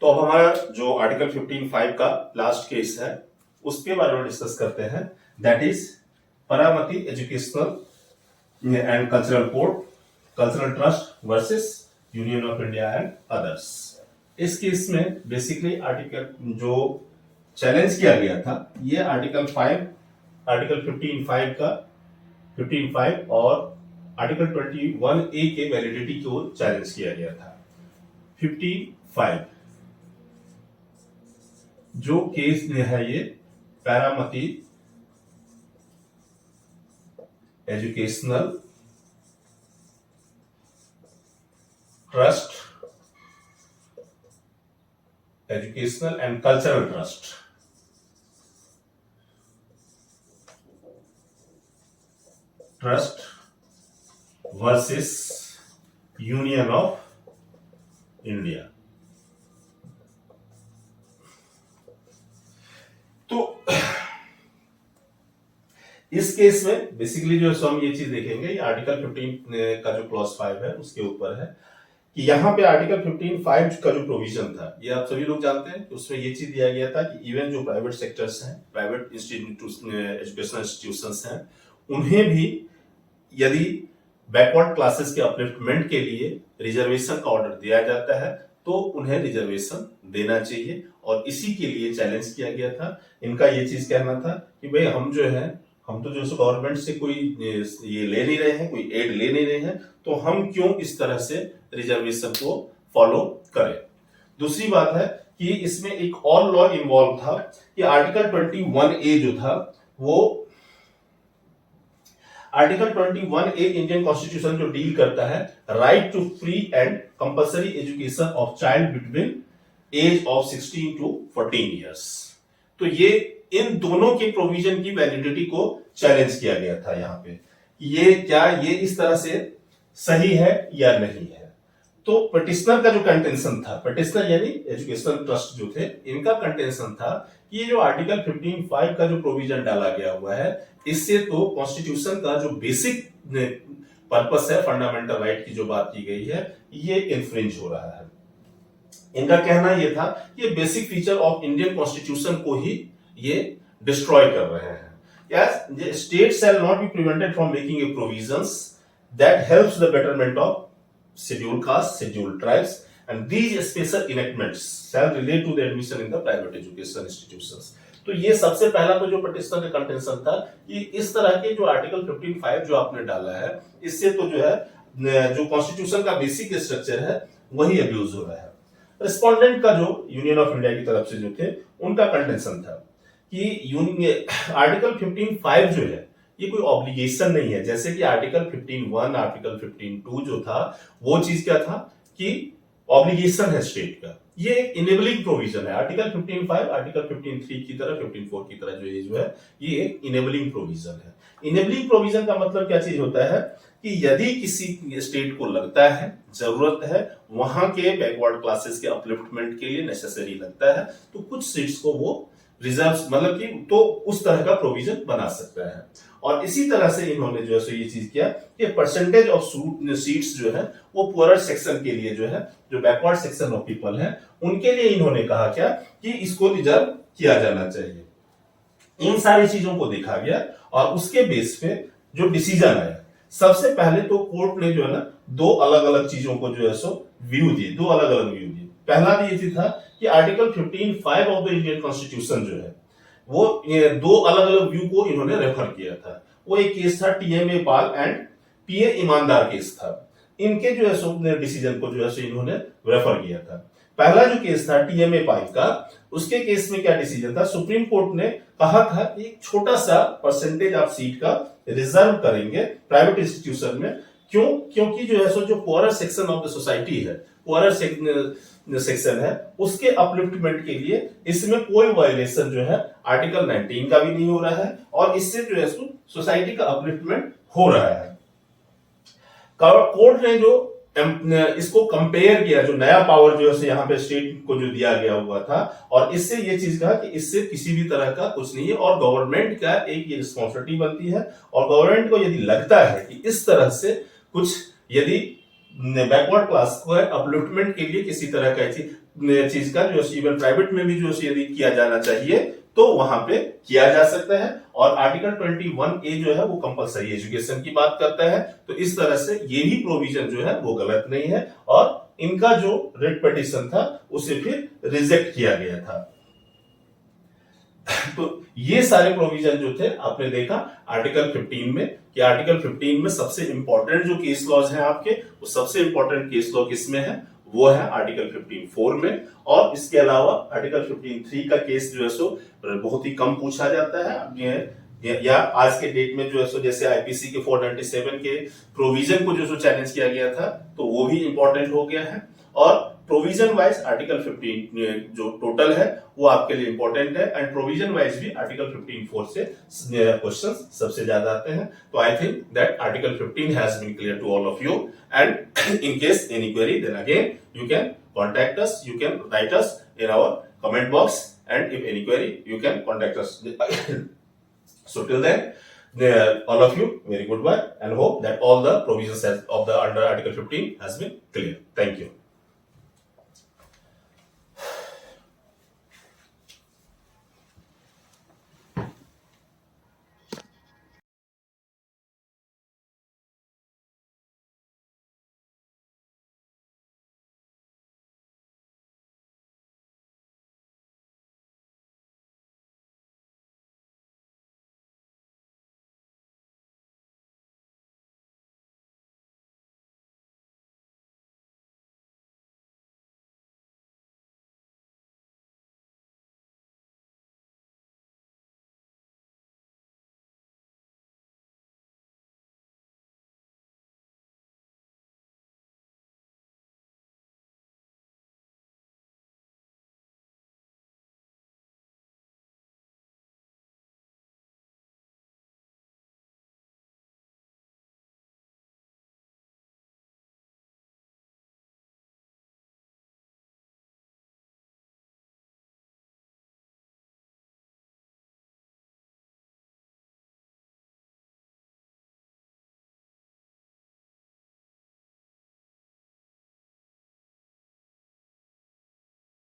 तो अब हमारा जो आर्टिकल 15(5) का लास्ट केस है उसके बारे में डिस्कस करते हैं, that is Pramati educational and cultural code, cultural trust versus Union of India and others. इस केस में बेसिकली आर्टिकल जो चैलेंज किया गया था ये आर्टिकल 15(5) का 15(5) और आर्टिकल 21A के वैलिडिटी को चैलेंज किया गया था। 15(5) जो केस में है ये Pramati educational trust, educational and cultural trust, versus Union of India. तो इस केस में बेसिकली जो हम ये चीज देखेंगे, ये आर्टिकल 15 का जो क्लॉज 5 है उसके ऊपर है कि यहाँ पे आर्टिकल 15(5) का जो प्रोविजन था ये आप सभी लोग जानते हैं कि उसमें ये चीज दिया गया था कि इवन जो प्राइवेट सेक्टर्स हैं, प्राइवेट एजुकेशनल इंस्टीट्यूशंस हैं, उन्हें भी यदि बैकवर्ड क्लासेस के अपलिफ्टमेंट के लिए रिजर्वेशन का ऑर्डर दिया जाता है तो उन्हें रिजर्वेशन देना चाहिए। और इसी के लिए चैलेंज किया गया था। इनका ये चीज कहना था कि भाई हम तो जो गवर्नमेंट से कोई ये ले नहीं रहे हैं, कोई एड ले नहीं रहे हैं, तो हम क्यों इस तरह से रिजर्वेशन को फॉलो करें। दूसरी बात है कि इसमें एक और लॉ इन्वॉल्व था कि आर्टिकल 21A जो था वो आर्टिकल 21A इंडियन कॉन्स्टिट्यूशन जो डील करता है right to free and compulsory education of child between age of 16 to 14 years. तो ये इन दोनों के प्रोविजन की वैलिडिटी को चैलेंज किया गया था यहाँ पे, ये इस तरह से सही है या नहीं है। तो पिटिशनर का जो कंटेंशन था, पिटिशनर यानी एजुकेशनल ट्रस्ट जो थे, इनका कंटेंशन था कि ये जो आर्टिकल 15(5) का जो प्रोविजन डाला गया हुआ है इससे तो कॉन्स्टिट्यूशन का जो बेसिक पर्पस है, फंडामेंटल राइट की जो बात की गई है, ये इन्फ्रिंज हो रहा है। इनका कहना यह था कि ये basic feature of Indian constitution को ही ये डिस्ट्रॉय कर रहे हैं। Yes, state shall not be prevented from making a provisions that helps the betterment of scheduled castes, scheduled tribes, and these special enactments shall relate to the admission in the private education institutions. तो ये सबसे पहला तो जो petitioner का contention था कि इस तरह के जो आर्टिकल 15(5) जो आपने डाला है इससे तो जो है जो कॉन्स्टिट्यूशन का बेसिक स्ट्रक्चर है वही अब्यूज हो रहा है। रिस्पोंडेंट का जो यूनियन ऑफ इंडिया की तरफ से जो थे उनका कंटेंशन था कि आर्टिकल 15(5) जो है ये कोई ऑब्लिगेशन नहीं है, जैसे कि आर्टिकल 15(1), आर्टिकल 15(2) जो था वो चीज क्या था कि ऑब्लिगेशन है स्टेट का, ये एक इनेबलिंग प्रोविजन है। आर्टिकल 15(5) आर्टिकल 15(3) की तरह 15(4) की तरह जो है ये एक इनेबलिंग प्रोविजन है। इनेबलिंग प्रोविजन का मतलब क्या चीज होता है कि यदि किसी स्टेट को लगता है, जरूरत है, वहां के बैकवर्ड क्लासेस के अपलिफ्टमेंट के लिए नेसेसरी लगता है, तो कुछ सीट्स को वो रिजर्व मतलब कि तो उस तरह का प्रोविजन बना सकता है। और इसी तरह से इन्होंने जो है ये चीज किया कि परसेंटेज ऑफ सीट्स जो है वो पुअरर सेक्शन के लिए जो है, जो बैकवर्ड सेक्शन ऑफ पीपल है उनके लिए इन्होंने कहा क्या कि इसको रिजर्व किया जाना चाहिए। इन सारी चीजों को देखा गया और उसके बेस पे जो डिसीजन आया, सबसे पहले तो कोर्ट ने जो है ना दो अलग अलग चीजों को जो है सो व्यू दिए, दो अलग अलग व्यू दिए। पहला तो ये था कि article 15(5) of the Indian constitution जो है वो दो अलग अलग व्यू को इन्होंने रेफर किया था। वो एक केस था TMA पाल एंड PA ईमानदार केस था। इनके जो है सो डिसीजन को जो है सो इन्होंने रेफर किया था। पहला जो केस था TMA पाल का, उसके केस में क्या डिसीजन था, सुप्रीम कोर्ट ने कहा था कि एक छोटा सा परसेंटेज ऑफ सीट का रिजर्व करेंगे प्राइवेट इंस्टीट्यूशन में। क्यों? क्योंकि जो है सो जो poorer section of the society है, पुअरर सेक्शन है, उसके अपलिफ्टमेंट के लिए इसमें कोई वायलेशन जो है आर्टिकल 19 का भी नहीं हो रहा है और इससे जो है सोसाइटी का अपलिफ्टमेंट हो रहा है। कोर्ट ने जो इसको कंपेयर किया, जो नया पावर जो है यहाँ पे स्टेट को जो दिया गया हुआ था, और इससे ये चीज कहा कि इससे किसी भी तरह का कुछ नहीं है और गवर्नमेंट का एक ये रिस्पॉन्सिबिलिटी बनती है। और गवर्नमेंट को यदि लगता है कि इस तरह से कुछ यदि बैकवर्ड क्लास को अपलिफ्टमेंट के लिए किसी तरह का चीज चीज का जो इवन प्राइवेट में भी जो यदि किया जाना चाहिए तो वहां पे किया जा सकता है। और आर्टिकल 21A जो है वो कंपलसरी एजुकेशन की बात करता है। तो इस तरह से ये भी प्रोविजन जो है वो गलत नहीं है और इनका जो रिट पिटीशन था उसे फिर रिजेक्ट किया गया था। तो ये सारे प्रोविजन जो थे आपने देखा आर्टिकल 15 में कि आर्टिकल 15 में सबसे इंपॉर्टेंट जो केस लॉज हैं आपके, वो सबसे इंपॉर्टेंट केस लॉ किसमें है, वो है आर्टिकल 15(4) में। और इसके अलावा आर्टिकल 15(3) का केस जो है सो बहुत ही कम पूछा जाता है। या आज के डेट में जो है सो जैसे आईपीसी के 497 के प्रोविजन को जो सो चैलेंज किया गया था तो वो भी इंपॉर्टेंट हो गया है। और प्रोविजन वाइज आर्टिकल 15 जो टोटल है वो आपके लिए इंपॉर्टेंट है एंड प्रोविजन वाइज भी आर्टिकल 15(4) से क्वेश्चंस सबसे ज्यादा आते हैं। तो I think that article 15 has been clear to all of you and in case any query then again you can contact us, you can write us in our comment box, and if any query you can contact us. So till then, all of you very goodbye and hope that all the provisions of the under article 15 has been clear. Thank you.